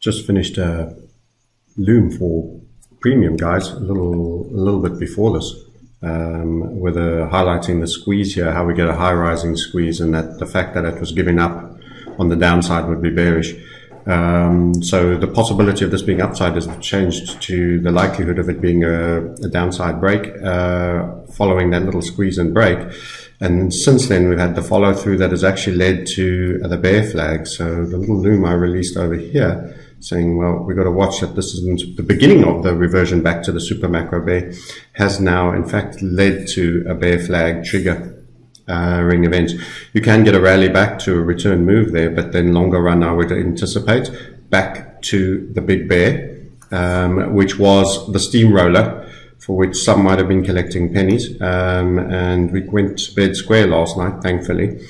Just finished a loom for premium guys a little bit before this, with highlighting the squeeze here, how we get a high rising squeeze, and that the fact that it was giving up on the downside would be bearish. So the possibility of this being upside has changed to the likelihood of it being a downside break following that little squeeze and break. And since then, we've had the follow through that has actually led to the bear flag. So the little loom I released over here saying, well, we've got to watch that this isn't the beginning of the reversion back to the super macro bear, has now in fact led to a bear flag trigger ring event. You can get a rally back to a return move there, but then longer run I would anticipate back to the big bear, which was the steamroller, for which some might have been collecting pennies, and we went to bed square last night, thankfully,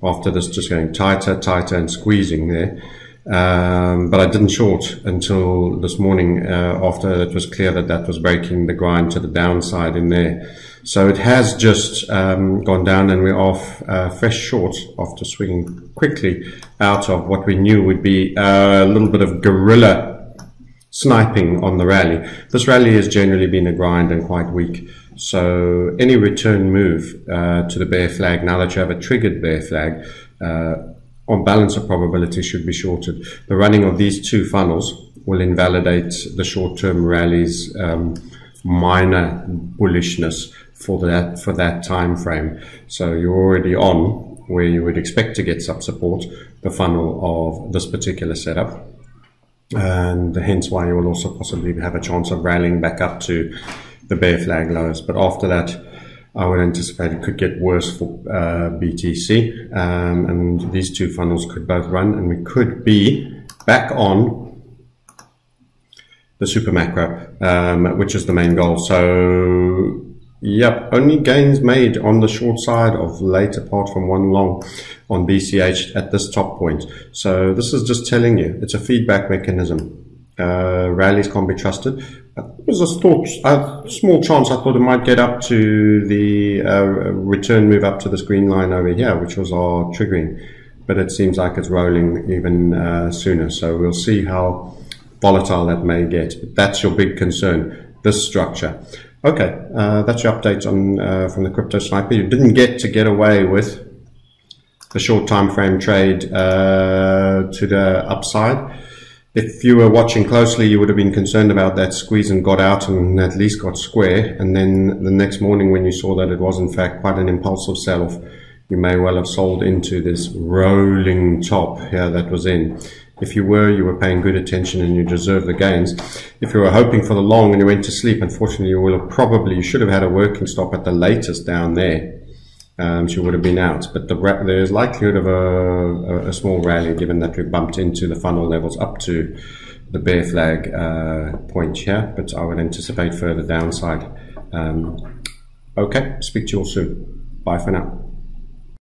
after this just going tighter and squeezing there. But I didn't short until this morning, after it was clear that that was breaking the grind to the downside in there. So it has just gone down, and we're off fresh short after swinging quickly out of what we knew would be a little bit of guerrilla sniping on the rally. This rally has generally been a grind and quite weak. So any return move to the bear flag, now that you have a triggered bear flag, on balance of probability should be shorted. The running of these two funnels will invalidate the short-term rally's minor bullishness for that time frame. So you're already on where you would expect to get some support, the funnel of this particular setup, and hence why you will also possibly have a chance of rallying back up to the bear flag lows. But after that, I would anticipate it could get worse for BTC, and these two funnels could both run, and we could be back on the super macro, which is the main goal. So yep, only gains made on the short side of late, apart from one long on BCH at this top point. So this is just telling you it's a feedback mechanism. Rallies can't be trusted. There was a small chance I thought it might get up to the return move up to this green line over here, which was our triggering, but it seems like it's rolling even sooner. So we'll see how volatile that may get. But that's your big concern, this structure. Okay, that's your update on from the Crypto Sniper. You didn't get away with the short time frame trade to the upside. If you were watching closely, you would have been concerned about that squeeze and got out and at least got square. And then the next morning, when you saw that it was in fact quite an impulsive sell-off, you may well have sold into this rolling top here that was in. If you were paying good attention and you deserve the gains. If you were hoping for the long and you went to sleep, unfortunately, you should have had a working stop at the latest down there. So you would have been out, but there's likelihood of a small rally, given that we bumped into the funnel levels up to the bear flag point here, but I would anticipate further downside. Okay, speak to you all soon. Bye for now.